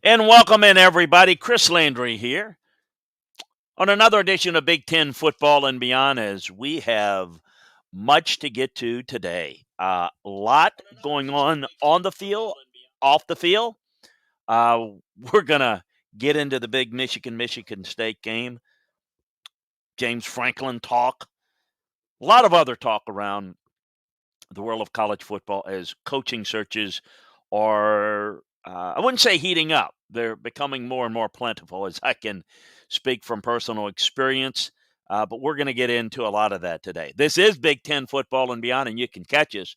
And welcome in, everybody. Chris Landry here on another edition of Big Ten Football and Beyond as we have much to get to today. A lot going on the field, off the field. Uh, we're going to get into the big Michigan State game, James Franklin talk, a lot of other talk around the world of college football as coaching searches are, I wouldn't say heating up. They're becoming more and more plentiful as I can speak from personal experience. But we're going to get into a lot of that today. This is Big Ten Football and Beyond, and you can catch us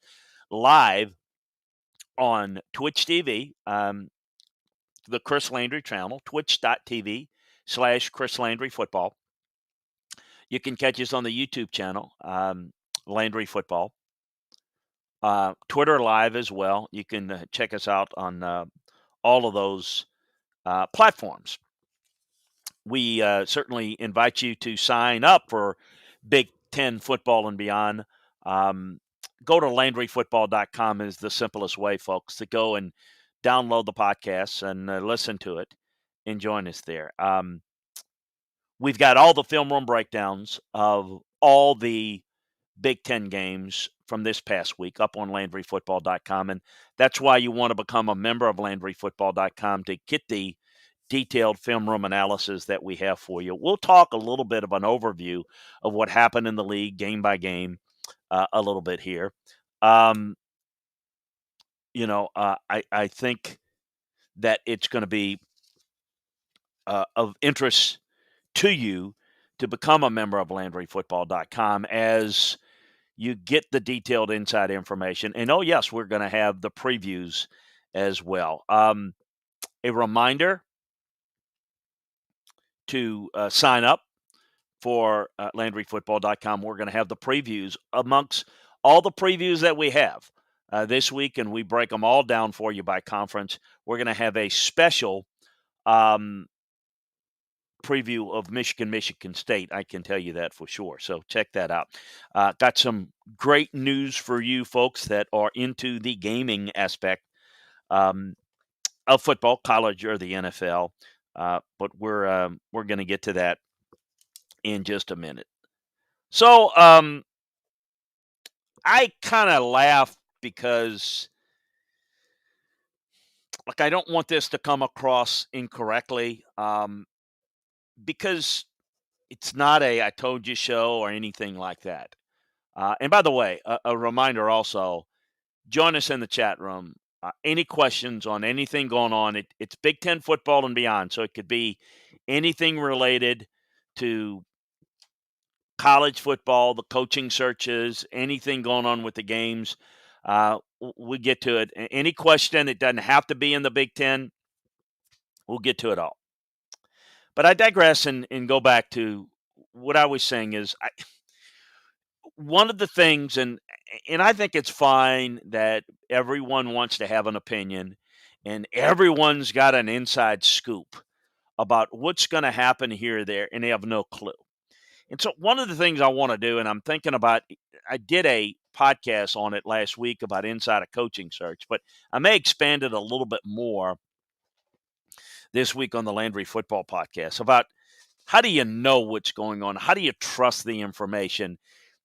live on Twitch TV, the Chris Landry channel, twitch.tv/Chris Landry Football. You can catch us on the YouTube channel, Landry Football. Twitter Live as well. You can check us out on all of those platforms. We certainly invite you to sign up for Big Ten Football and Beyond. Go to LandryFootball.com is the simplest way, folks, to go and download the podcasts and listen to it and join us there. We've got all the film room breakdowns of all the Big Ten games from this past week up on LandryFootball.com. And that's why you want to become a member of LandryFootball.com to get the detailed film room analysis that we have for you. We'll talk a little bit of an overview of what happened in the league game by game a little bit here. I think that it's going to be of interest to you to become a member of LandryFootball.com as you get the detailed inside information. And, oh, yes, we're going to have the previews as well. A reminder to sign up for LandryFootball.com. We're going to have the previews amongst all the previews that we have this week, and we break them all down for you by conference. We're going to have a special preview of Michigan State. I can tell you that for sure. So check that out. Got some great news for you folks that are into the gaming aspect of football, college or the NFL. But we're going to get to that in just a minute. So I kind of laugh because I don't want this to come across incorrectly. Because it's not a I told you show or anything like that. And by the way, a reminder also, join us in the chat room. Any questions on anything going on, it's Big Ten Football and Beyond. So it could be anything related to college football, the coaching searches, anything going on with the games. We get to it. Any question, it doesn't have to be in the Big Ten. We'll get to it all. But I digress and go back to what I was saying is one of the things, and I think it's fine that everyone wants to have an opinion and everyone's got an inside scoop about what's going to happen here or there, and they have no clue. And so one of the things I want to do, and I'm thinking about, I did a podcast on it last week about inside a coaching search, but I may expand it a little bit more this week on the Landry Football Podcast about how do you know what's going on? How do you trust the information?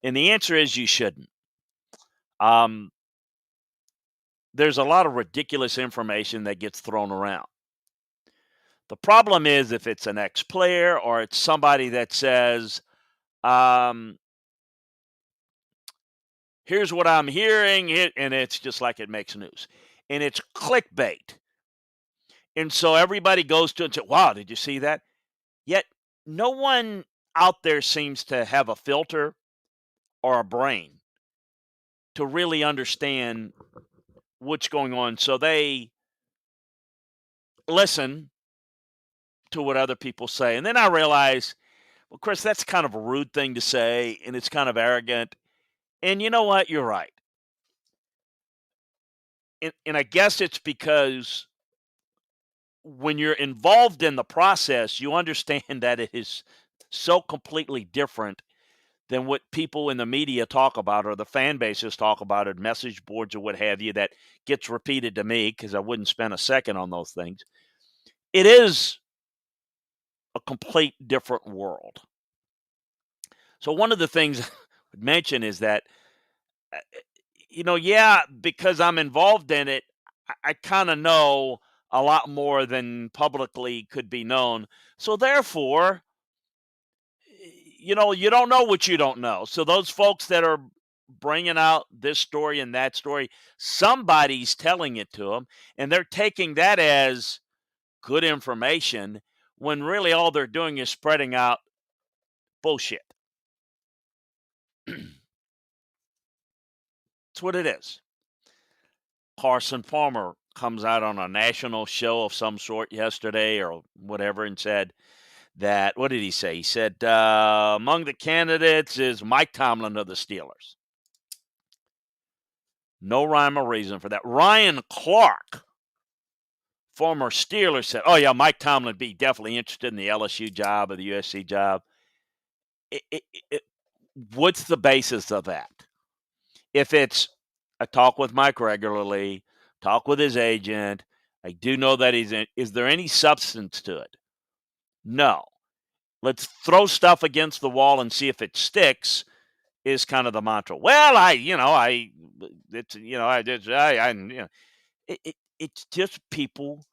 And the answer is you shouldn't. There's a lot of ridiculous information that gets thrown around. The problem is if it's an ex-player or it's somebody that says, here's what I'm hearing, and it's just like it makes news. And it's clickbait. And so everybody goes to it and says, wow, did you see that? Yet no one out there seems to have a filter or a brain to really understand what's going on. So they listen to what other people say. And then I realize, well, Chris, that's kind of a rude thing to say, and it's kind of arrogant. And you know what? You're right. And I guess it's because when you're involved in the process, you understand that it is so completely different than what people in the media talk about or the fan bases talk about or message boards or what have you that gets repeated to me because I wouldn't spend a second on those things. it is a complete different world. So one of the things I would mention is that, uh, yeah, because I'm involved in it, I kind of know a lot more than publicly could be known. So therefore, you don't know what you don't know. So those folks that are bringing out this story and that story, somebody's telling it to them, and they're taking that as good information when really all they're doing is spreading out bullshit. That's what it is. Carson Palmer comes out on a national show of some sort yesterday or whatever and said that, what did he say? He said, among the candidates is Mike Tomlin of the Steelers. No rhyme or reason for that. Ryan Clark, former Steeler, said, oh, yeah, Mike Tomlin would be definitely interested in the LSU job or the USC job. What's the basis of that? If it's, I talk with Mike regularly, talk with his agent, I do know that he's in, is there any substance to it? No. Let's throw stuff against the wall and see if it sticks is kind of the mantra. Well, it's just people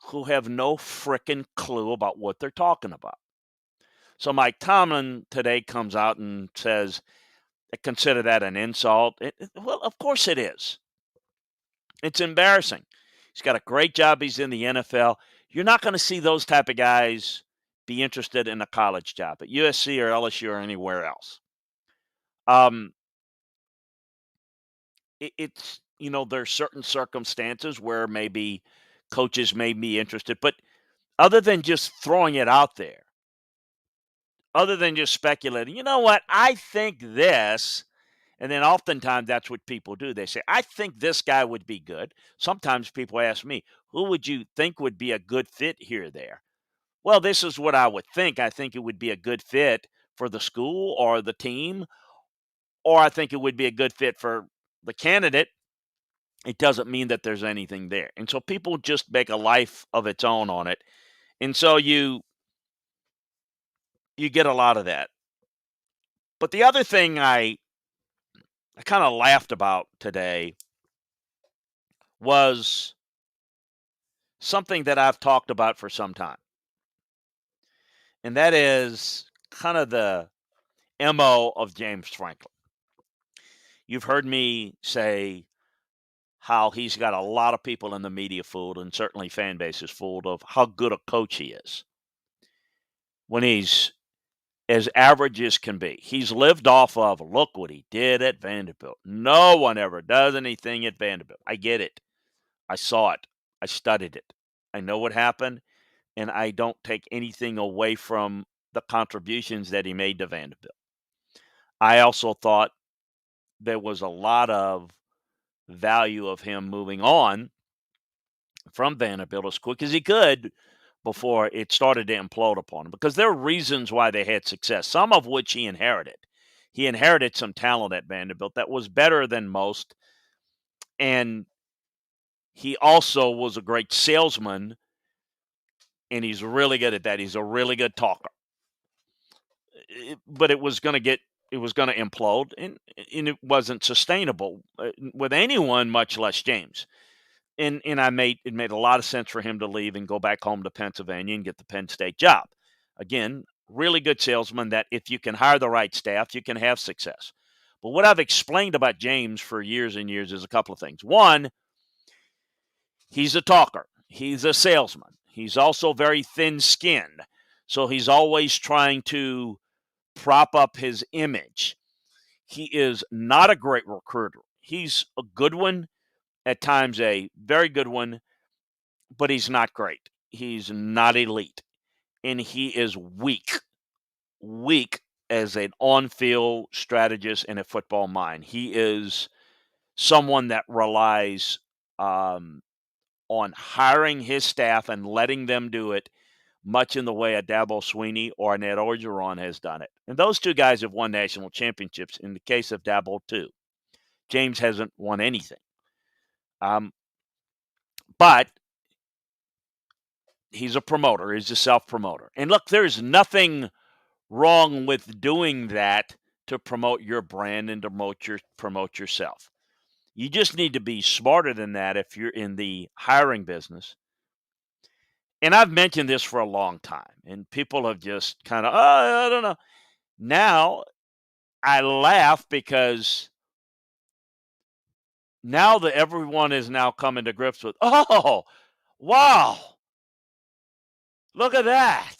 who have no frickin' clue about what they're talking about. So Mike Tomlin today comes out and says, I consider that an insult. Well, of course it is. It's embarrassing. He's got a great job. He's in the NFL. You're not going to see those type of guys be interested in a college job at USC or LSU or anywhere else. It's, there's certain circumstances where maybe coaches may be interested, but other than just throwing it out there, other than just speculating, you know what, I think this, and then oftentimes that's what people do. They say, I think this guy would be good. Sometimes people ask me, who would you think would be a good fit here or there? Well, this is what I would think. I think it would be a good fit for the school or the team, or I think it would be a good fit for the candidate. It doesn't mean that there's anything there. And so people just make a life of its own on it. And so you get a lot of that. But the other thing I kind of laughed about today was something that I've talked about for some time. And that is kind of the MO of James Franklin. You've heard me say how he's got a lot of people in the media fooled, and certainly fan bases fooled, of how good a coach he is when he's as average as can be. He's lived off of, look what he did at Vanderbilt. No one ever does anything at Vanderbilt. I get it. I saw it. I studied it. I know what happened, and I don't take anything away from the contributions that he made to Vanderbilt. I also thought there was a lot of value of him moving on from Vanderbilt as quick as he could before it started to implode upon him, because there are reasons why they had success, some of which he inherited. He inherited some talent at Vanderbilt that was better than most, and he also was a great salesman, and he's really good at that. He's a really good talker. But it was going to implode, and it wasn't sustainable with anyone, much less James. And it made a lot of sense for him to leave and go back home to Pennsylvania and get the Penn State job. Again, really good salesman that if you can hire the right staff, you can have success. But what I've explained about James for years and years is a couple of things. One, he's a talker. He's a salesman. He's also very thin-skinned. So he's always trying to prop up his image. He is not a great recruiter. He's a good one, at times a very good one, but he's not great. He's not elite. And he is weak as an on-field strategist and a football mind. He is someone that relies on hiring his staff and letting them do it, much in the way a Dabo Swinney or an Ed Orgeron has done it. And those two guys have won national championships. In the case of Dabo, too. James hasn't won anything. But he's a promoter, he's a self-promoter. And look, there's nothing wrong with doing that to promote your brand and to promote yourself. You just need to be smarter than that if you're in the hiring business. And I've mentioned this for a long time, and people have just kind of, oh, I don't know. Now I laugh because now that everyone is now coming to grips with, oh, wow, look at that.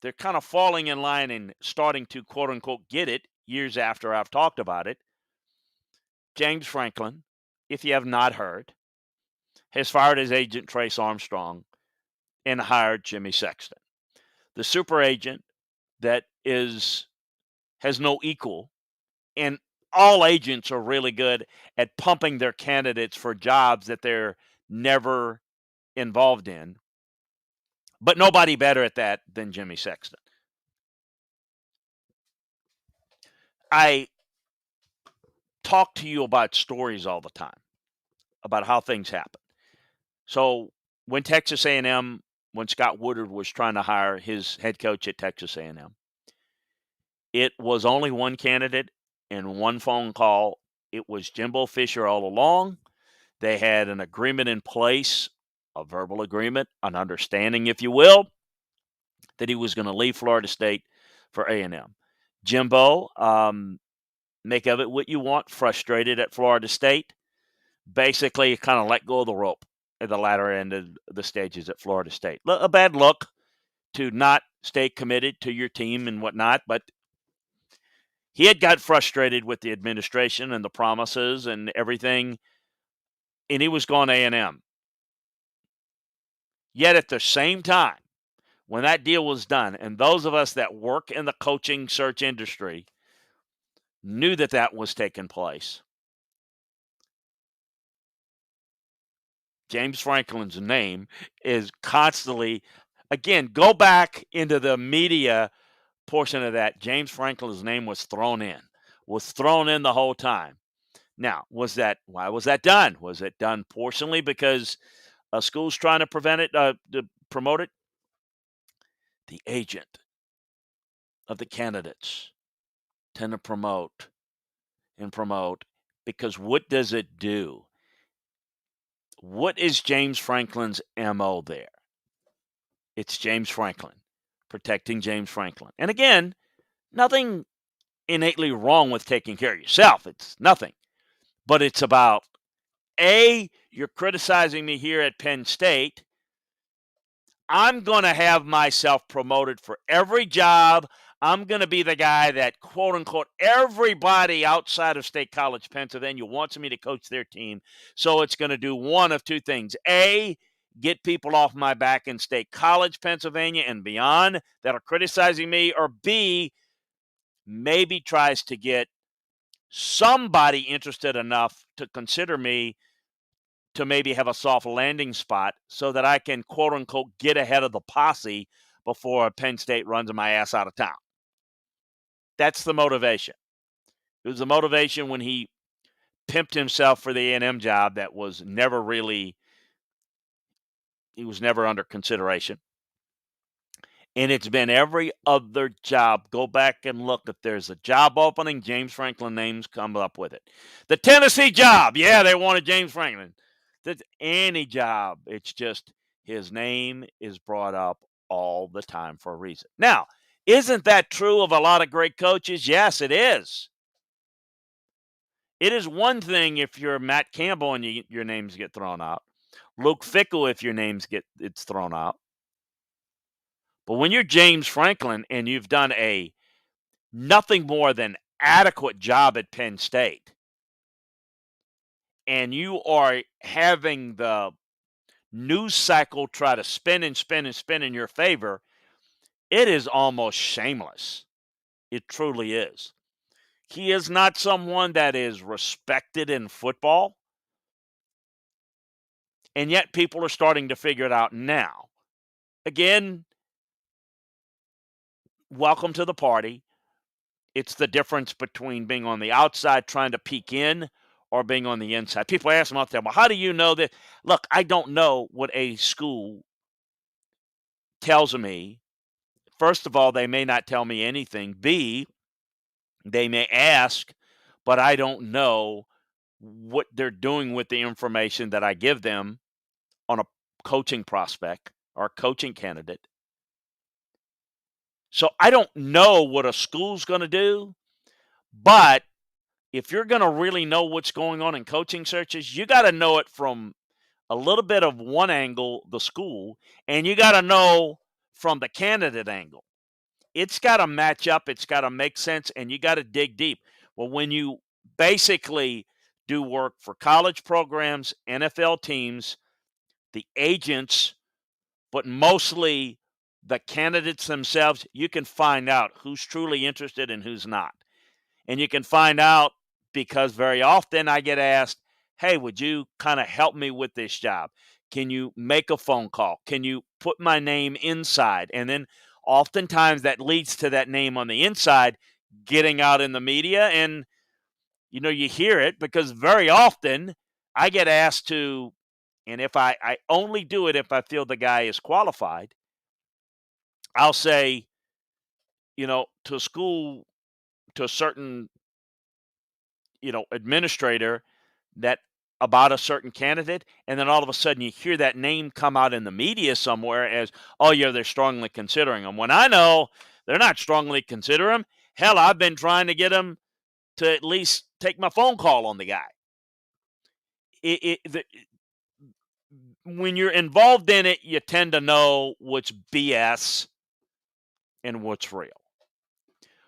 They're kind of falling in line and starting to quote unquote get it years after I've talked about it. James Franklin, if you have not heard, has fired his agent Trace Armstrong and hired Jimmy Sexton, the super agent that has no equal. And all agents are really good at pumping their candidates for jobs that they're never involved in. But nobody better at that than Jimmy Sexton. I talk to you about stories all the time about how things happen. So when Texas A&M, when Scott Woodard was trying to hire his head coach at Texas A&M, it was only one candidate and one phone call. It was Jimbo Fisher all along. They had an agreement in place, a verbal agreement, an understanding, if you will, that he was going to leave Florida State for A&M. Jimbo, make of it what you want, frustrated at Florida State, basically kind of let go of the rope at the latter end of the stages at Florida State. A bad look to not stay committed to your team and whatnot, but he had got frustrated with the administration and the promises and everything, and he was going to A&M. Yet at the same time, when that deal was done, and those of us that work in the coaching search industry knew that that was taking place, James Franklin's name is constantly, again, go back into the media portion of that. James Franklin's name was thrown in the whole time. Now, why was that done? Was it done portionally because a school's trying to to promote it? The agent of the candidates tend to promote and promote because what does it do? What is James Franklin's MO there? It's James Franklin, protecting James Franklin. And again, nothing innately wrong with taking care of yourself. It's nothing. But it's about, A, you're criticizing me here at Penn State. I'm going to have myself promoted for every job. I'm going to be the guy that, quote unquote, everybody outside of State College, Pennsylvania wants me to coach their team. So it's going to do one of two things. A, get people off my back in State College, Pennsylvania and beyond that are criticizing me. Or B, maybe tries to get somebody interested enough to consider me to maybe have a soft landing spot so that I can, quote unquote, get ahead of the posse before Penn State runs my ass out of town. That's the motivation. It was the motivation when he pimped himself for the A&M job that was never really, he was never under consideration. And it's been every other job. Go back and look. If there's a job opening, James Franklin names come up with it. The Tennessee job. Yeah, they wanted James Franklin. That's any job. It's just his name is brought up all the time for a reason. Now, isn't that true of a lot of great coaches? Yes, it is. It is one thing if you're Matt Campbell and your names get thrown out. Luke Fickell if your names it's thrown out. But when you're James Franklin and you've done a nothing more than adequate job at Penn State, and you are having the news cycle try to spin and spin and spin in your favor, it is almost shameless. It truly is. He is not someone that is respected in football, and yet people are starting to figure it out now. Again, welcome to the party. It's the difference between being on the outside trying to peek in or being on the inside. People ask me out there, well, how do you know that? Look, I don't know what a school tells me, first of all, they may not tell me anything. B, they may ask, but I don't know what they're doing with the information that I give them on a coaching prospect or a coaching candidate. So I don't know what a school's going to do, but if you're going to really know what's going on in coaching searches, you got to know it from a little bit of one angle, the school, and you got to know from the candidate angle. It's got to match up, it's got to make sense, and you got to dig deep. Well, when you basically do work for college programs, NFL teams, the agents, but mostly the candidates themselves, you can find out who's truly interested and who's not. And you can find out because very often I get asked, hey, would you kind of help me with this job? Can you make a phone call? Can you put my name inside? And then oftentimes that leads to that name on the inside getting out in the media. And, you hear it because very often I get asked to, and if I only do it if I feel the guy is qualified, I'll say, to a school, to a certain administrator that about a certain candidate, and then all of a sudden you hear that name come out in the media somewhere as, oh yeah, they're strongly considering him. When I know they're not strongly considering him, hell, I've been trying to get him to at least take my phone call on the guy. When you're involved in it, you tend to know what's BS and what's real.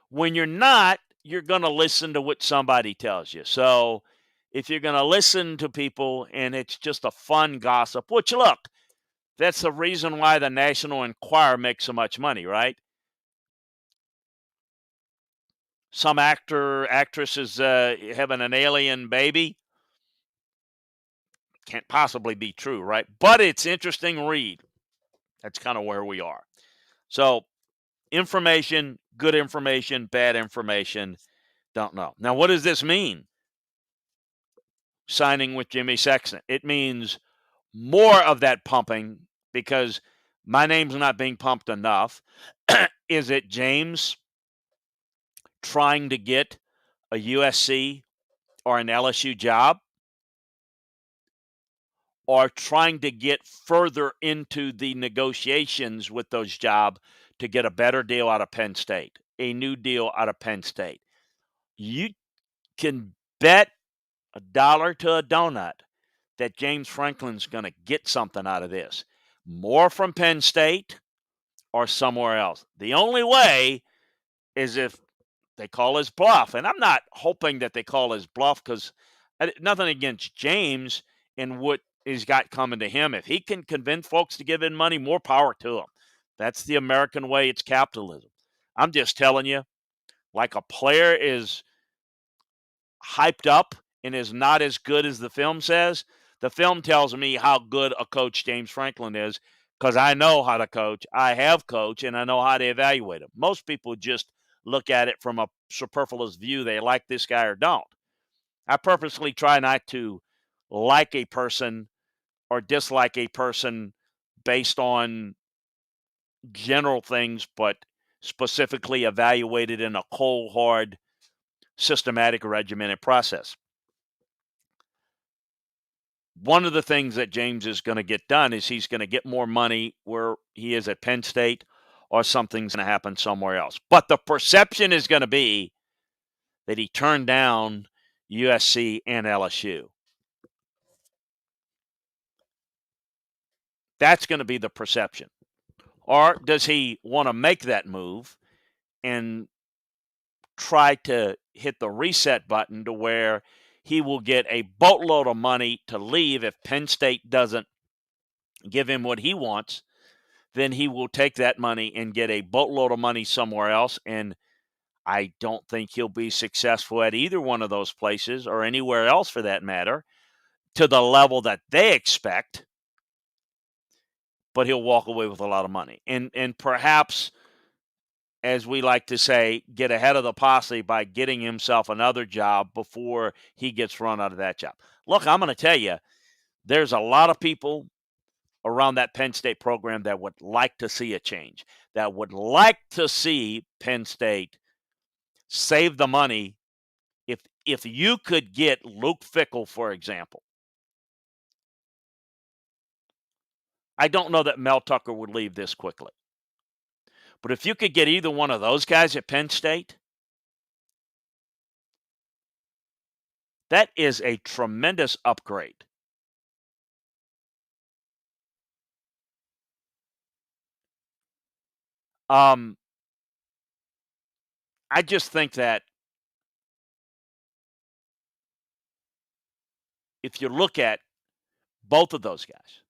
When you're not, you're going to listen to what somebody tells you. So if you're going to listen to people and it's just a fun gossip, which look, that's the reason why the National Enquirer makes so much money, right? Some actress is having an alien baby. Can't possibly be true, right? But it's interesting read. That's kind of where we are. So information, good information, bad information, don't know. Now, what does this mean? Signing with Jimmy Sexton. It means more of that pumping because my name's not being pumped enough. Is it James trying to get a USC or an LSU job? Or trying to get further into the negotiations with those jobs to get a better deal out of Penn State, a new deal out of Penn State? You can bet a dollar to a donut that James Franklin's going to get something out of this. More from Penn State or somewhere else. The only way is if they call his bluff. And I'm not hoping that they call his bluff because nothing against James and what he's got coming to him. If he can convince folks to give him money, more power to him. That's the American way. It's capitalism. I'm just telling you, like a player is hyped up and is not as good as the film says, the film tells me how good a coach James Franklin is because I know how to coach. I have coached, and I know how to evaluate him. Most people just look at it from a superfluous view. They like this guy or don't. I purposely try not to like a person or dislike a person based on general things, but specifically evaluated in a cold, hard, systematic, regimented process. One of the things that James is going to get done is he's going to get more money where he is at Penn State or something's going to happen somewhere else. But the perception is going to be that he turned down USC and LSU. That's going to be the perception. Or does he want to make that move and try to hit the reset button to where he will get a boatload of money to leave if Penn State doesn't give him what he wants? Then he will take that money and get a boatload of money somewhere else. And I don't think he'll be successful at either one of those places or anywhere else for that matter to the level that they expect. But he'll walk away with a lot of money. And perhaps, as we like to say, get ahead of the posse by getting himself another job before he gets run out of that job. Look, I'm going to tell you, there's a lot of people around that Penn State program that would like to see a change, that would like to see Penn State save the money. If you could get Luke Fickell, for example, I don't know that Mel Tucker would leave this quickly. But if you could get either one of those guys at Penn State, that is a tremendous upgrade. I just think that if you look at both of those guys,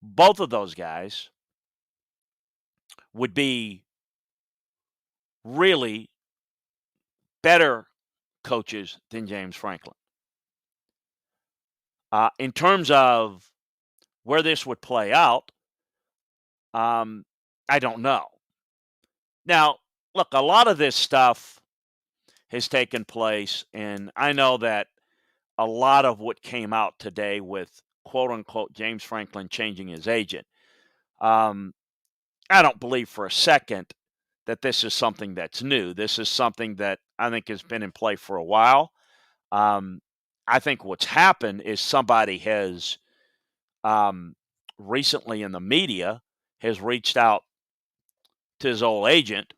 both of those guys would be really better coaches than James Franklin. In terms of where this would play out, I don't know. Now, look, a lot of this stuff has taken place, and I know that a lot of what came out today with quote unquote James Franklin changing his agent. Um, I don't believe for a second that this is something that's new. This is something that I think has been in play for a while. Um, I think what's happened is somebody has recently in the media has reached out to his old agent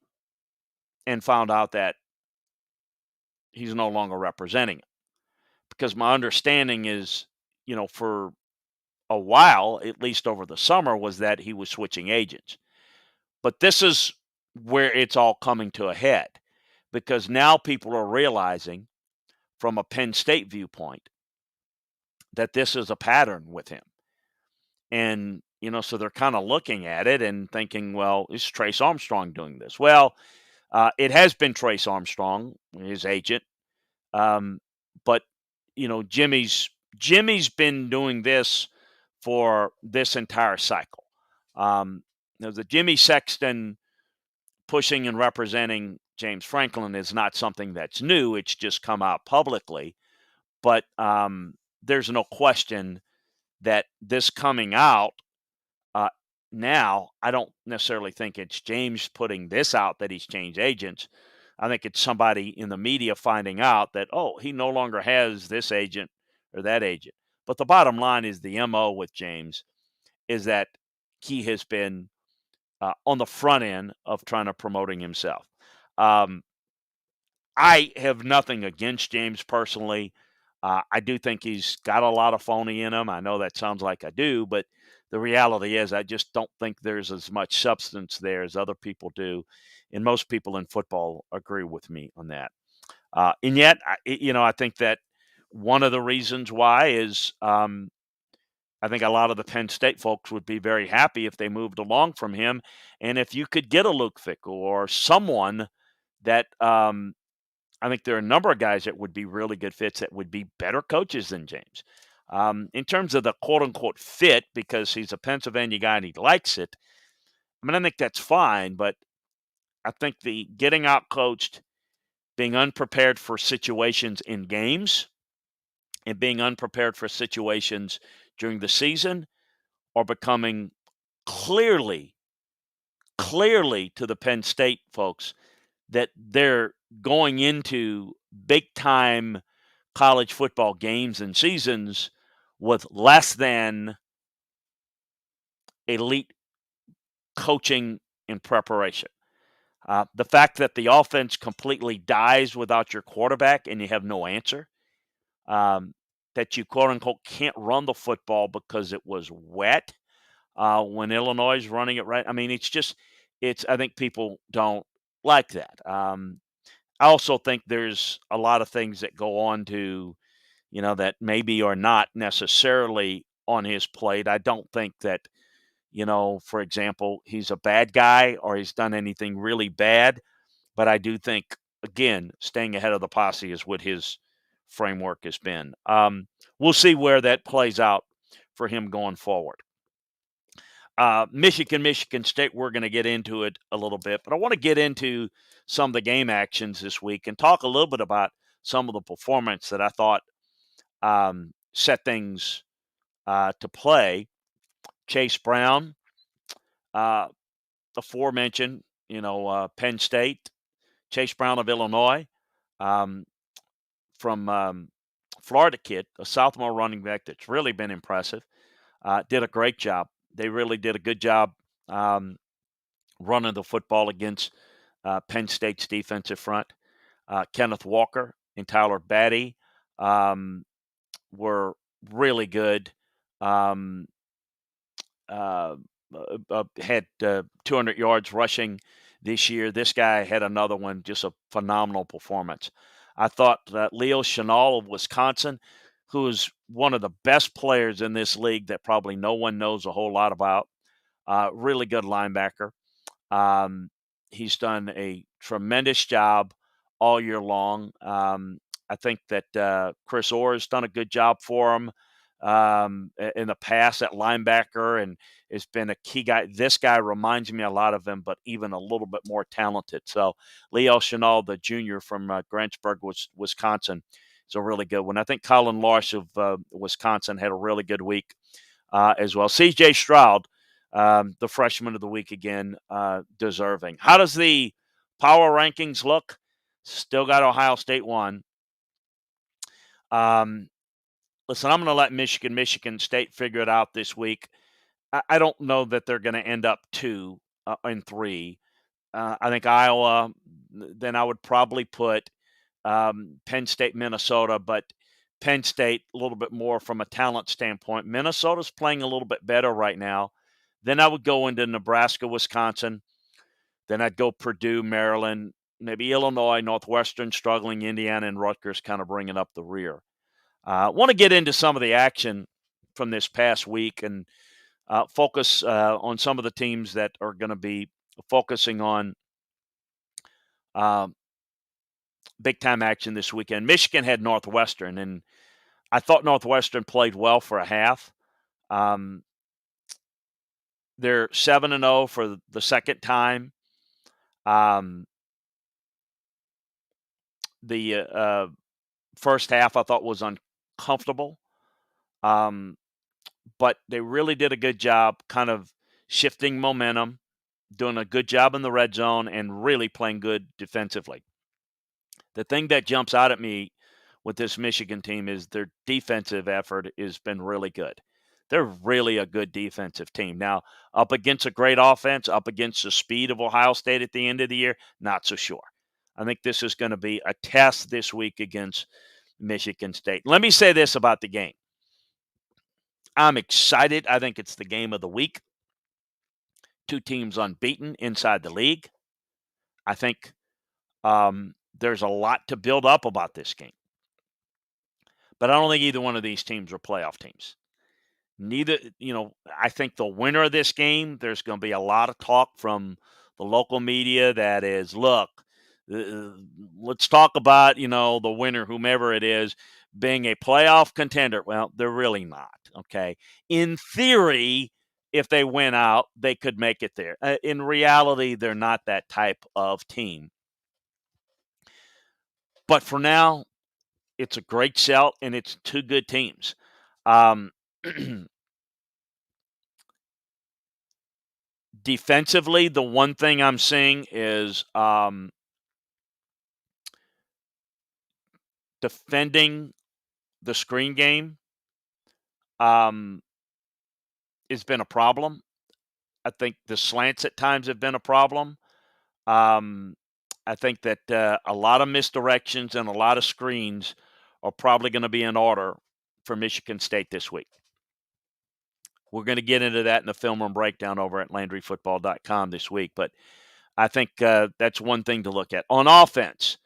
and found out that he's no longer representing him. Because my understanding is, for a while, at least over the summer, was that he was switching agents. But this is where it's all coming to a head because now people are realizing from a Penn State viewpoint that this is a pattern with him. And, so they're kind of looking at it and thinking, well, is Trace Armstrong doing this? Well, it has been Trace Armstrong, his agent. But, Jimmy's been doing this for this entire cycle. The Jimmy Sexton pushing and representing James Franklin is not something that's new. It's just come out publicly. But there's no question that this coming out now, I don't necessarily think it's James putting this out that he's changed agents. I think it's somebody in the media finding out that, oh, he no longer has this agent or that agent. But the bottom line is the MO with James is that he has been on the front end of trying to promoting himself. I have nothing against James personally. I do think he's got a lot of phony in him. I know that sounds like I do, but the reality is I just don't think there's as much substance there as other people do. And most people in football agree with me on that. And yet, I think that one of the reasons why is I think a lot of the Penn State folks would be very happy if they moved along from him. And if you could get a Luke Fickell or someone that I think there are a number of guys that would be really good fits that would be better coaches than James. In terms of the quote unquote fit, because he's a Pennsylvania guy and he likes it, I think that's fine, but I think the getting out coached, being unprepared for situations in games, and being unprepared for situations during the season are becoming clearly to the Penn State folks that they're going into big time college football games and seasons with less than elite coaching and preparation. The fact that the offense completely dies without your quarterback and you have no answer, that you quote unquote can't run the football because it was wet when Illinois is running it right. I think people don't like that. I also think there's a lot of things that go on to, that maybe are not necessarily on his plate. I don't think that, for example, he's a bad guy or he's done anything really bad. But I do think, again, staying ahead of the posse is what his framework has been. We'll see where that plays out for him going forward. Michigan State, we're going to get into it a little bit, but I want to get into some of the game actions this week and talk a little bit about some of the performance that I thought set things to play. Chase Brown, uh, aforementioned, Penn State, Chase Brown of Illinois, um, from Florida kid, a sophomore running back that's really been impressive. Did a great job. They really did a good job um, running the football against Penn State's defensive front. Kenneth Walker and Tyler Batty um, were really good. Um, uh, had 200 yards rushing this year. This guy had another one, just a phenomenal performance. I thought that Leo Chenal of Wisconsin, who is one of the best players in this league that probably no one knows a whole lot about, really good linebacker. Um, he's done a tremendous job all year long. I think that Chris Orr has done a good job for him in the past at linebacker and has been a key guy. This guy reminds me a lot of him, but even a little bit more talented. So Leo Chenal, the junior from Grantsburg, Wisconsin, is a really good one. I think Colin Larsh of Wisconsin had a really good week as well. C.J. Stroud, the freshman of the week again, deserving. How does the power rankings look? Still got Ohio State 1. Listen, I'm going to let Michigan State figure it out this week. I don't know that they're going to end up 2 and 3. I think Iowa, then I would probably put Penn State, Minnesota, but Penn State a little bit more from a talent standpoint. Minnesota's playing a little bit better right now. Then I would go into Nebraska, Wisconsin. Then I'd go Purdue, Maryland, maybe Illinois, Northwestern struggling, Indiana, and Rutgers kind of bringing up the rear. I want to get into some of the action from this past week and focus on some of the teams that are going to be focusing on big-time action this weekend. Michigan had Northwestern, and I thought Northwestern played well for a half. They're 7-0 for the second time. The first half I thought was uncomfortable, but they really did a good job kind of shifting momentum, doing a good job in the red zone, and really playing good defensively. The thing that jumps out at me with this Michigan team is their defensive effort has been really good. They're really a good defensive team. Now, up against a great offense, up against the speed of Ohio State at the end of the year, not so sure. I think this is going to be a test this week against Michigan State. Let me say this about the game. I'm excited. I think it's the game of the week. 2 teams unbeaten inside the league. I think there's a lot to build up about this game. But I don't think either one of these teams are playoff teams. Neither, I think the winner of this game, there's going to be a lot of talk from the local media that is, look, let's talk about, the winner, whomever it is, being a playoff contender. Well, they're really not, okay? In theory, if they win out, they could make it there. In reality, they're not that type of team. But for now, it's a great shout, and it's 2 good teams. Defensively, the one thing I'm seeing is defending the screen game has been a problem. I think the slants at times have been a problem. I think that a lot of misdirections and a lot of screens are probably going to be in order for Michigan State this week. We're going to get into that in the film room breakdown over at LandryFootball.com this week, but I think that's one thing to look at. On offense,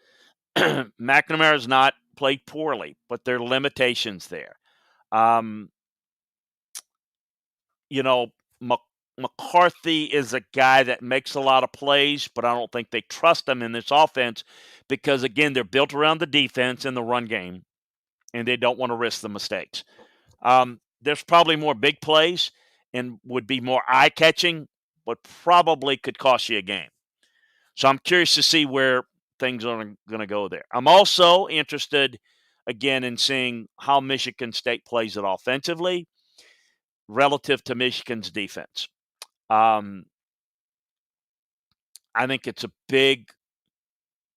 McNamara's not played poorly, but there are limitations there. McCarthy is a guy that makes a lot of plays, but I don't think they trust him in this offense because, again, they're built around the defense and the run game, and they don't want to risk the mistakes. There's probably more big plays and would be more eye-catching, but probably could cost you a game. So I'm curious to see where things are going to go there. I'm also interested, again, in seeing how Michigan State plays it offensively. relative to Michigan's defense. Um, I think it's a big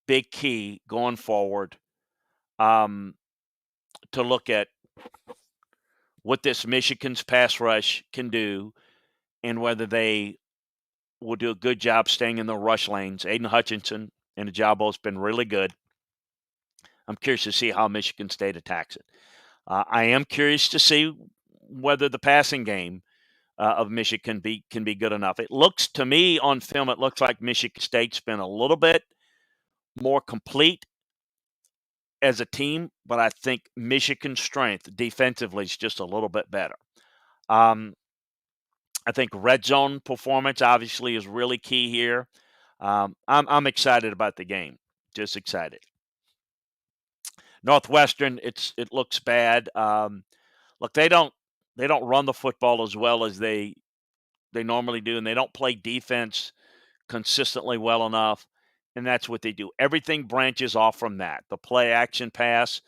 key going forward um, to look at what this Michigan's pass rush can do and whether they will do a good job staying in the rush lanes. Aiden Hutchinson and Ajabo has been really good. I'm curious to see how Michigan State attacks it. I am curious to see whether the passing game of Michigan can be good enough. It looks to me on film, it looks like Michigan State's been a little bit more complete as a team, but I think Michigan's strength defensively is just a little bit better. Um, I think red zone performance obviously is really key here. I'm excited about the game, just excited. Northwestern, it looks bad. Look, they don't run the football as well as they normally do, and they don't play defense consistently well enough. And that's what they do. Everything branches off from that. The play action pass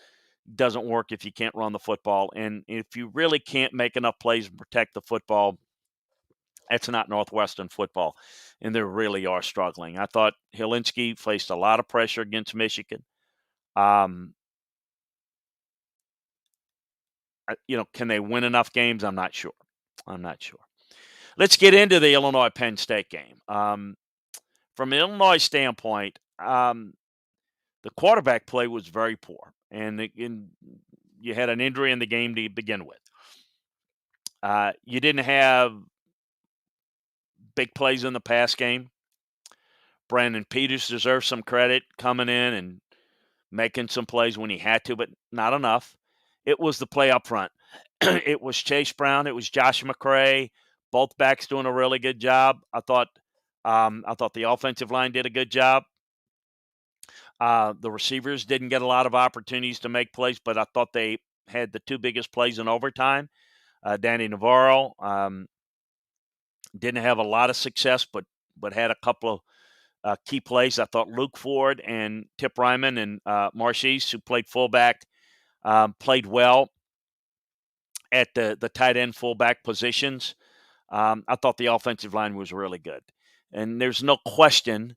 doesn't work if you can't run the football. And if you really can't make enough plays and protect the football, that's not Northwestern football. And they really are struggling. I thought Helinski faced a lot of pressure against Michigan. Um, can they win enough games? I'm not sure. I'm not sure. Let's get into the Illinois Penn State game. From an Illinois standpoint, the quarterback play was very poor, and you had an injury in the game to begin with. You didn't have big plays in the pass game. Brandon Peters deserves some credit coming in and making some plays when he had to, but not enough. It was the play up front. It was Chase Brown. It was Josh McCray. Both backs doing a really good job. I thought the offensive line did a good job. The receivers didn't get a lot of opportunities to make plays, but I thought they had the two biggest plays in overtime. Danny Navarro didn't have a lot of success, but had a couple of key plays. I thought Luke Ford and Tip Ryman and Marchese, who played fullback, played well at the tight end fullback positions. I thought the offensive line was really good. And there's no question,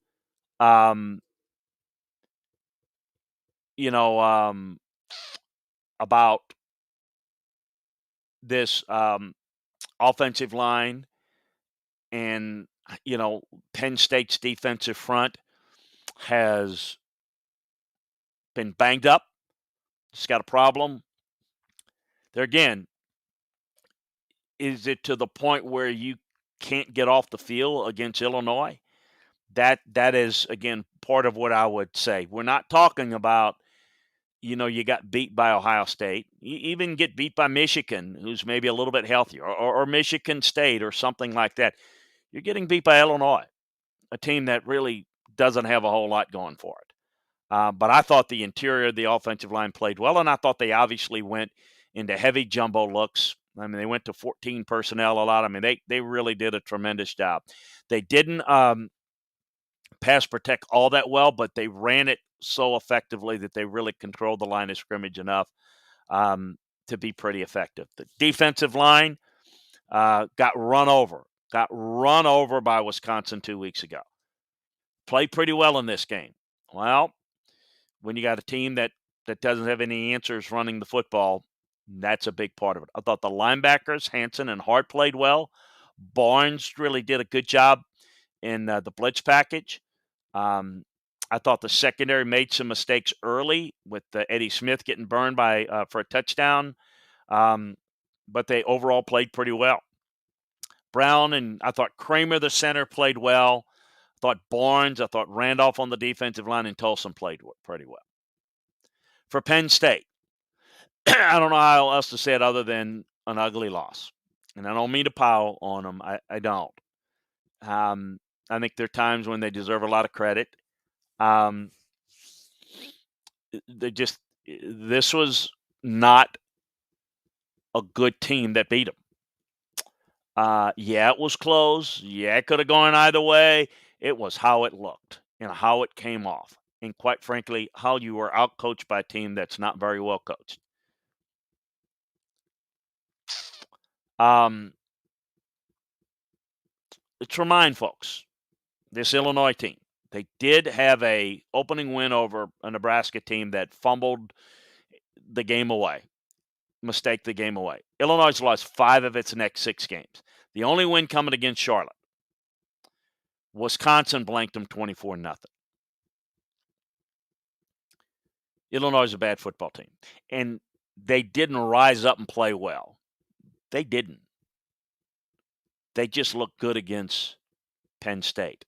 about this offensive line and, Penn State's defensive front has been banged up. It's got a problem. There again, is it to the point where you can't get off the field against Illinois? That is, again, part of what I would say. We're not talking about, you got beat by Ohio State. You even get beat by Michigan, who's maybe a little bit healthier, or Michigan State or something like that. You're getting beat by Illinois, a team that really doesn't have a whole lot going for it. But I thought the interior of the offensive line played well, and I thought they obviously went into heavy jumbo looks. I mean, they went to 14 personnel a lot. I mean, they really did a tremendous job. They didn't pass protect all that well, but they ran it so effectively that they really controlled the line of scrimmage enough to be pretty effective. The defensive line got run over by Wisconsin 2 weeks ago. Played pretty well in this game. Well, when you got a team that doesn't have any answers running the football, that's a big part of it. I thought the linebackers, Hanson and Hart, played well. Barnes really did a good job in the blitz package. I thought the secondary made some mistakes early with Eddie Smith getting burned for a touchdown, but they overall played pretty well. Brown and I thought Kramer, the center, played well. I thought Barnes, I thought Randolph on the defensive line, and Tolson played pretty well. For Penn State, I don't know how else to say it other than an ugly loss. And I don't mean to pile on them. I don't. I think there are times when they deserve a lot of credit. This was not a good team that beat them. Yeah, it was close. Yeah, it could have gone either way. It was how it looked and how it came off. And quite frankly, how you were outcoached by a team that's not very well coached. let's remind folks, this Illinois team, they did have a opening win over a Nebraska team that fumbled the game away, mistake the game away. Illinois has lost 5 of its next 6 games. The only win coming against Charlotte. Wisconsin blanked them 24-0. Illinois is a bad football team. And they didn't rise up and play well. They didn't. They just looked good against Penn State.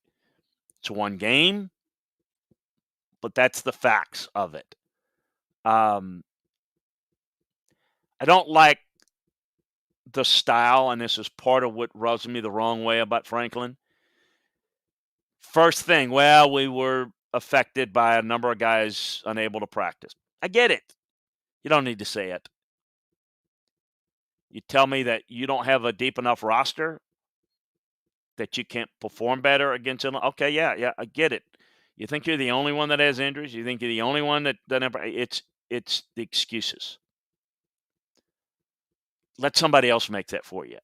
It's one game, but that's the facts of it. I don't like the style, and this is part of what rubs me the wrong way about Franklin. First thing, well, we were affected by a number of guys unable to practice. I get it. You don't need to say it. You tell me that you don't have a deep enough roster that you can't perform better against Illinois. Okay, yeah, I get it. You think you're the only one that has injuries? You think you're the only one that doesn't have, it's the excuses. Let somebody else make that for you,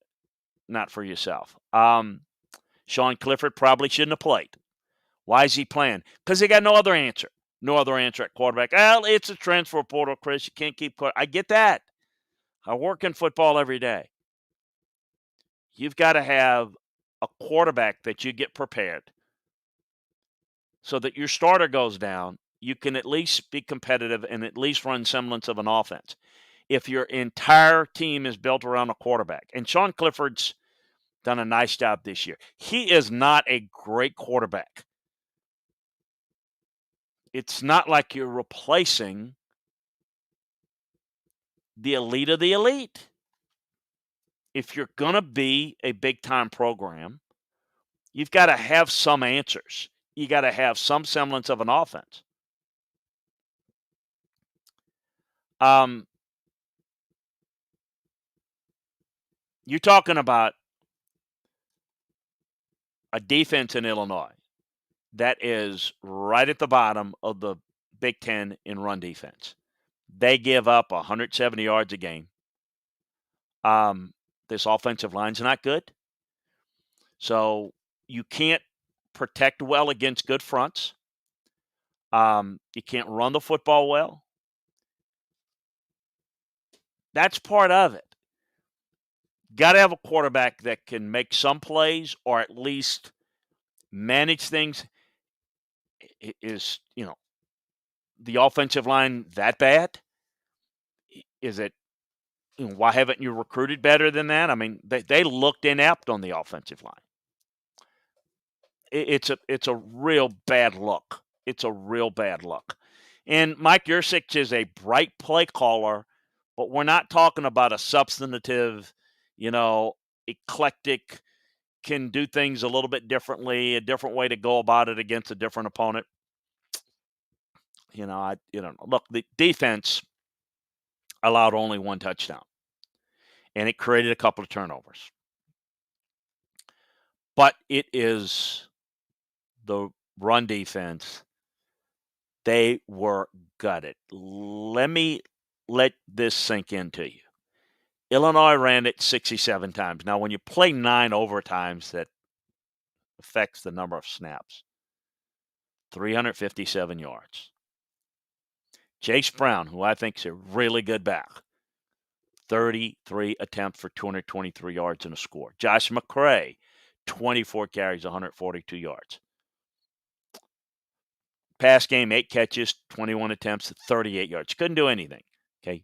not for yourself. Sean Clifford probably shouldn't have played. Why is he playing? Because they got no other answer. No other answer at quarterback. Well, it's a transfer portal, Chris. You can't keep. I get that. I work in football every day. You've got to have a quarterback that you get prepared so that your starter goes down. You can at least be competitive and at least run semblance of an offense. If your entire team is built around a quarterback, and Sean Clifford's done a nice job this year. He is not a great quarterback. It's not like you're replacing the elite of the elite. If you're going to be a big-time program, you've got to have some answers. You got to have some semblance of an offense. You're talking about a defense in Illinois that is right at the bottom of the Big Ten in run defense. They give up 170 yards a game. This offensive line's not good. So you can't protect well against good fronts. You can't run the football well. That's part of it. Got to have a quarterback that can make some plays or at least manage things. Is, the offensive line that bad? Is it, why haven't you recruited better than that? I mean, they looked inept on the offensive line. It's a real bad look. It's a real bad look. And Mike Yurcich is a bright play caller, but we're not talking about a substantive, eclectic, can do things a little bit differently, a different way to go about it against a different opponent. Look, the defense allowed only 1 touchdown, and it created a couple of turnovers. But it is the run defense. They were gutted. Let me let this sink into you. Illinois ran it 67 times. Now, when you play 9 overtimes, that affects the number of snaps. 357 yards. Chase Brown, who I think is a really good back, 33 attempts for 223 yards and a score. Josh McCray, 24 carries, 142 yards. Pass game, 8 catches, 21 attempts, 38 yards. Couldn't do anything, okay?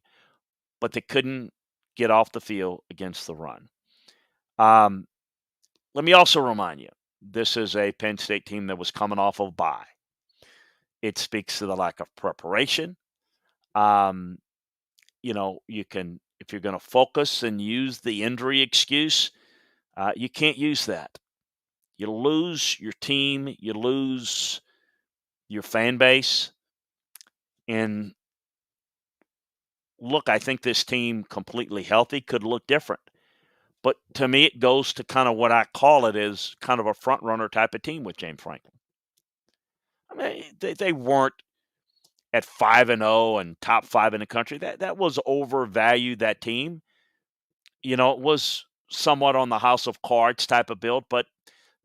But they couldn't get off the field against the run. Let me also remind you, this is a Penn State team that was coming off of bye. It speaks to the lack of preparation. You can, if you're going to focus and use the injury excuse, you can't use that. You lose your team, you lose your fan base. And look, I think this team completely healthy could look different. But to me, it goes to kind of what I call it is kind of a front runner type of team with James Franklin. I mean, they weren't at 5-0 and top 5 in the country. That was overvalued, that team. It was somewhat on the house of cards type of build, but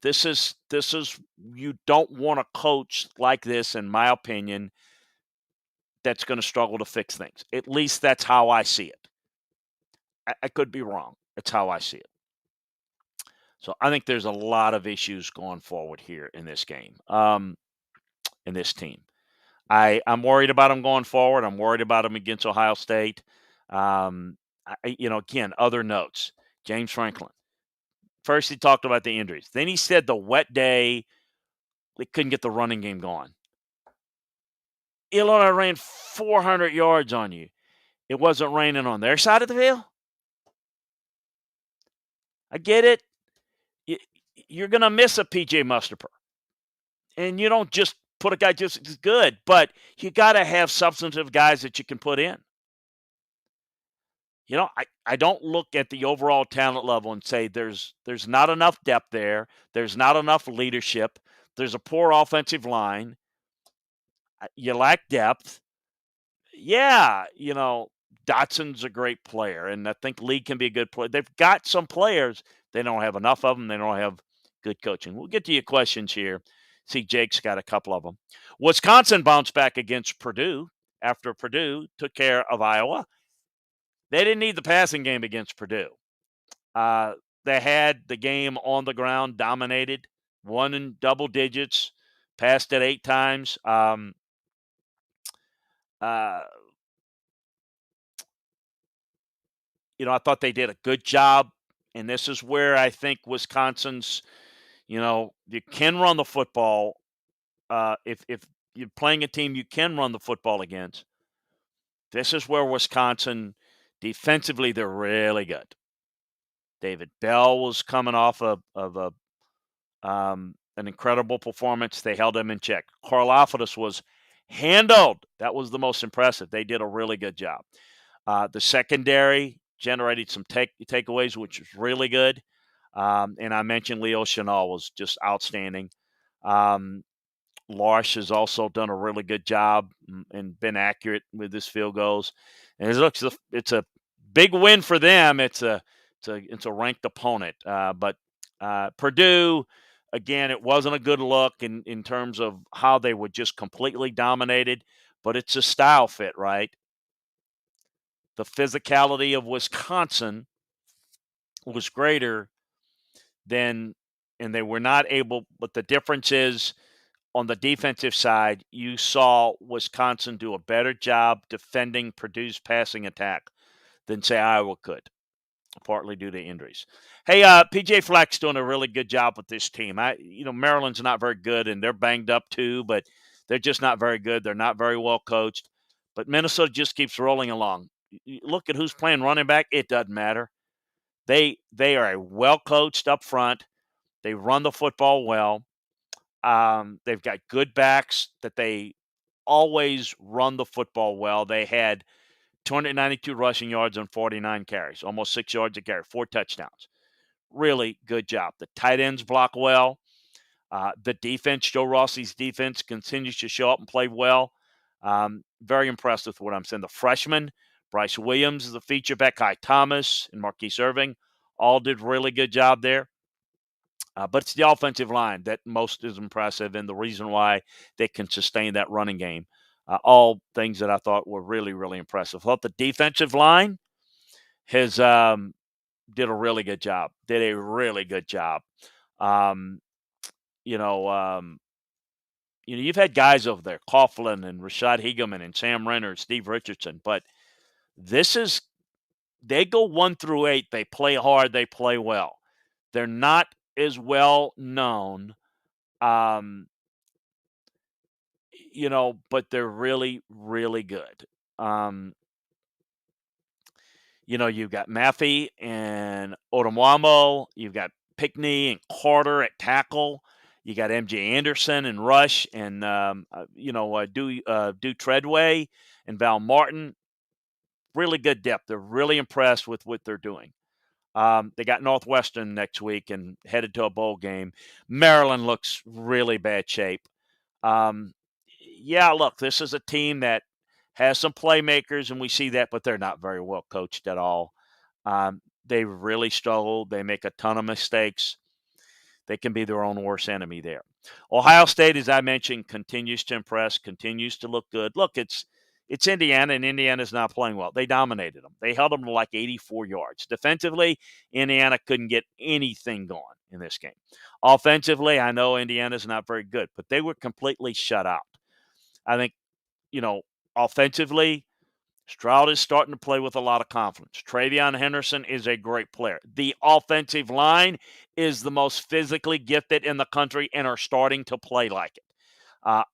This is you don't want a coach like this, in my opinion, that's going to struggle to fix things. At least that's how I see it. I could be wrong. That's how I see it. So I think there's a lot of issues going forward here in this game, in this team. I'm worried about them going forward. I'm worried about them against Ohio State. Again, other notes. James Franklin. First, he talked about the injuries. Then he said the wet day, they couldn't get the running game going. Illinois ran 400 yards on you. It wasn't raining on their side of the field. I get it. You're going to miss a PJ Mustafer. And you don't just put a guy just as good, but you got to have substantive guys that you can put in. I don't look at the overall talent level and say there's not enough depth there. There's not enough leadership. There's a poor offensive line. You lack depth. Yeah, Dotson's a great player, and I think Lee can be a good player. They've got some players. They don't have enough of them. They don't have good coaching. We'll get to your questions here. See, Jake's got a couple of them. Wisconsin bounced back against Purdue after Purdue took care of Iowa. They didn't need the passing game against Purdue. They had the game on the ground, dominated, won in double digits, passed it 8 times. I thought they did a good job, and this is where I think Wisconsin's, you can run the football. If you're playing a team you can run the football against, this is where Wisconsin, defensively, they're really good. David Bell was coming off of an incredible performance. They held him in check. Karlaftis was handled. That was the most impressive. They did a really good job. The secondary generated some takeaways, which was really good. And I mentioned Leo Chenal was just outstanding. Larsh has also done a really good job and been accurate with his field goals. And it's a big win for them. It's a ranked opponent. But Purdue, again, it wasn't a good look in terms of how they were just completely dominated. But it's a style fit, right? The physicality of Wisconsin was greater than, and they were not able, but the difference is on the defensive side, you saw Wisconsin do a better job defending Purdue's passing attack than, say, Iowa could, partly due to injuries. Hey, PJ Fleck's doing a really good job with this team. Maryland's not very good, and they're banged up too, but they're just not very good. They're not very well coached. But Minnesota just keeps rolling along. You look at who's playing running back, it doesn't matter. They are a well-coached up front. They run the football well. They've got good backs that they always run the football well. They had 292 rushing yards on 49 carries, almost 6 yards a carry, 4 touchdowns. Really good job. The tight ends block well. The defense, Joe Rossi's defense, continues to show up and play well. Very impressed with what I'm saying. The freshmen, Bryce Williams is the feature back, Kai Thomas and Marquise Irving, all did really good job there. But it's the offensive line that most is impressive and the reason why they can sustain that running game. All things that I thought were really, really impressive. I thought the defensive line has did a really good job. Did a really good job. You've had guys over there, Coughlin and Rashad Hegeman and Sam Renner, Steve Richardson, but they go 1 through 8. They play hard. They play well. They're not as well known, but they're really, really good. You've got Maffey and Odomwamo. You've got Pickney and Carter at tackle. You got MJ Anderson and Rush and, Do Treadway and Val Martin. Really good depth. They're really impressed with what they're doing. They got Northwestern next week and headed to a bowl game. Maryland looks really bad shape. Look, this is a team that has some playmakers, and we see that, but they're not very well coached at all. They really struggle. They make a ton of mistakes. they can be their own worst enemy there. Ohio State, as I mentioned, continues to impress, continues to look good. Look, it's Indiana, and Indiana's not playing well. They dominated them. They held them to like 84 yards. Defensively, Indiana couldn't get anything going in this game. Offensively, I know Indiana's not very good, but they were completely shut out. I think, you know, offensively, Stroud is starting to play with a lot of confidence. Travion Henderson is a great player. The offensive line is the most physically gifted in the country and are starting to play like it.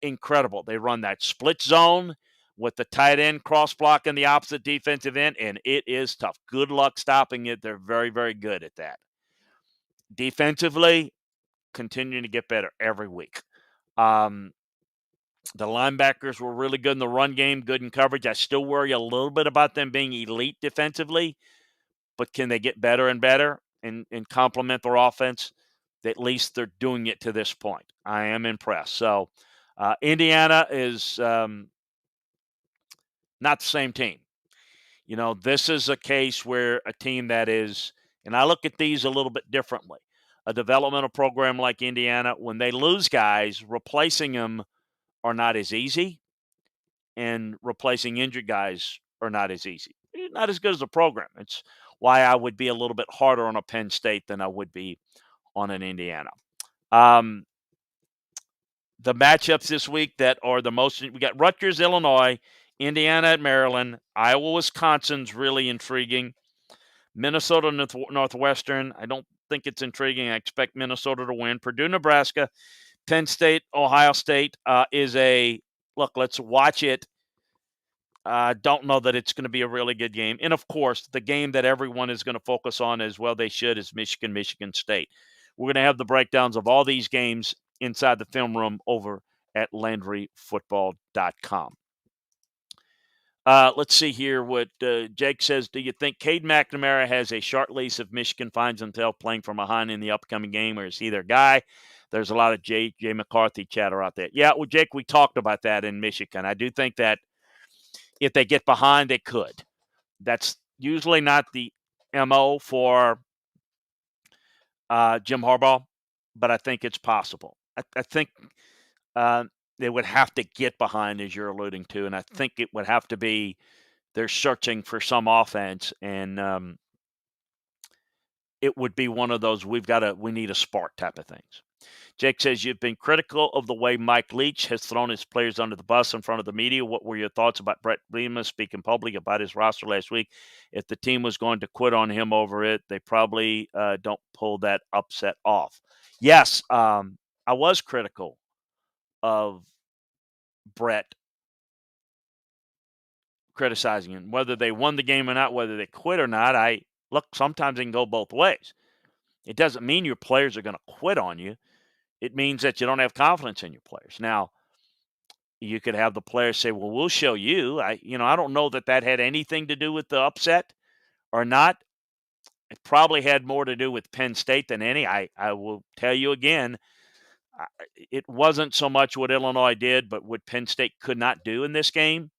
Incredible. They run that split zone with the tight end cross blocking the opposite defensive end, and it is tough. Good luck stopping it. They're very, very good at that. Defensively, continuing to get better every week. The linebackers were really good in the run game, good in coverage. I still worry a little bit about them being elite defensively, but can they get better and better and complement their offense? At least they're doing it to this point. I am impressed. So Indiana is not the same team. You know, this is a case where a team that is, and I look at these a little bit differently. A developmental program like Indiana, when they lose guys, replacing them are not as easy, and replacing injured guys are not as easy. Not as good as a program. It's why I would be a little bit harder on a Penn State than I would be on an Indiana. The matchups this week that are the most, we got Rutgers, Illinois, Indiana at Maryland, Iowa, Wisconsin's really intriguing. Minnesota, Northwestern, I don't think it's intriguing. I expect Minnesota to win. Purdue, Nebraska, Penn State, Ohio State is a look. Let's watch it. Don't know that it's going to be a really good game. And of course, the game that everyone is going to focus on as well, they should, is Michigan, Michigan State. We're going to have the breakdowns of all these games inside the film room over at LandryFootball.com. Let's see here what Jake says. Do you think Cade McNamara has a short lease if Michigan finds himself playing from behind in the upcoming game, or is he their guy? There's a lot of J. McCarthy chatter out there. Yeah, well, Jake, we talked about that in Michigan. I do think that if they get behind, they could. That's usually not the MO for Jim Harbaugh, but I think it's possible. I think they would have to get behind, as you're alluding to, and I think it would have to be they're searching for some offense, and it would be one of those we need a spark type of things. Jake says, you've been critical of the way Mike Leach has thrown his players under the bus in front of the media. What were your thoughts about Brett Bielema speaking publicly about his roster last week? If the team was going to quit on him over it, they probably don't pull that upset off. Yes, I was critical of Brett criticizing him. Whether they won the game or not, whether they quit or not, sometimes it can go both ways. It doesn't mean your players are going to quit on you. It means that you don't have confidence in your players. Now, you could have the players say, well, we'll show you. I don't know that had anything to do with the upset or not. It probably had more to do with Penn State than any. I will tell you again, it wasn't so much what Illinois did, but what Penn State could not do in this game.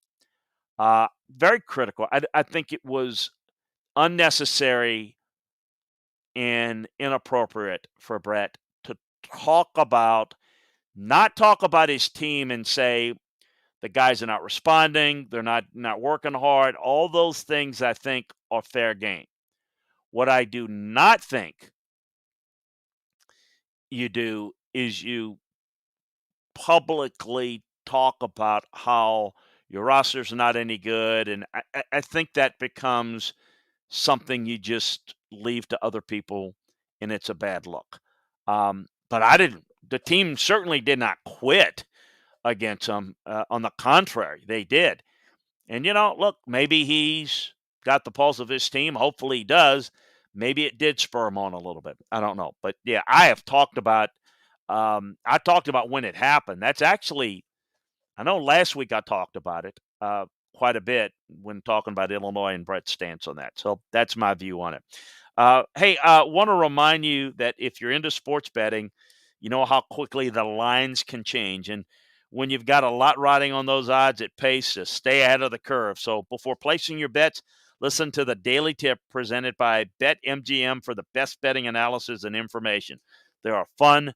Very critical. I think it was unnecessary and inappropriate for Brett to not talk about his team and say the guys are not responding, they're not working hard. All those things I think are fair game. What I do not think you do is you publicly talk about how your roster's not any good, and I think that becomes something you just leave to other people, and it's a bad look. But the team certainly did not quit against them. On the contrary, they did. And, look, maybe he's got the pulse of his team. Hopefully he does. Maybe it did spur him on a little bit. I don't know. But, yeah, I talked about when it happened. That's actually, I know last week I talked about it quite a bit when talking about Illinois and Brett's stance on that. So that's my view on it. Hey, want to remind you that if you're into sports betting, you know how quickly the lines can change. And when you've got a lot riding on those odds, it pays to stay ahead of the curve. So before placing your bets, Listen to the Daily Tip presented by BetMGM for the best betting analysis and information. They are fun,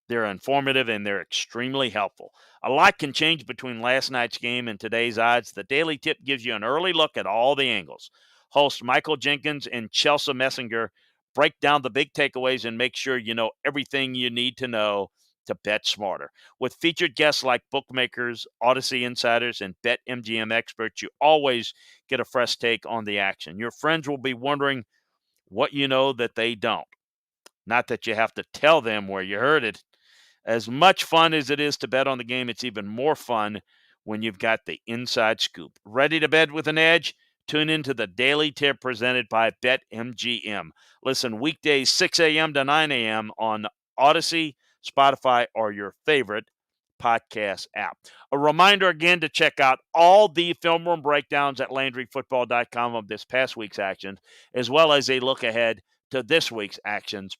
they're informative, and they're extremely helpful. A lot can change between last night's game and today's odds. The Daily Tip gives you an early look at all the angles. Hosts Michael Jenkins and Chelsea Messenger break down the big takeaways and make sure you know everything you need to know to bet smarter. With featured guests like bookmakers, Odyssey insiders, and BetMGM experts, you always get a fresh take on the action. Your friends will be wondering what you know that they don't. Not that you have to tell them where you heard it. As much fun as it is to bet on the game, it's even more fun when you've got the inside scoop. Ready to bet with an edge? Tune into the Daily Tip presented by BetMGM. Listen weekdays 6 a.m. to 9 a.m. on Odyssey, Spotify, or your favorite podcast app. A reminder again to check out all the film room breakdowns at LandryFootball.com of this past week's actions, as well as a look ahead to this week's actions.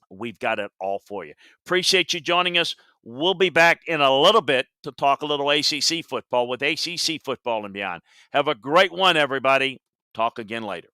We've got it all for you. Appreciate you joining us. We'll be back in a little bit to talk a little ACC football with ACC football and beyond. Have a great one, everybody. Talk again later.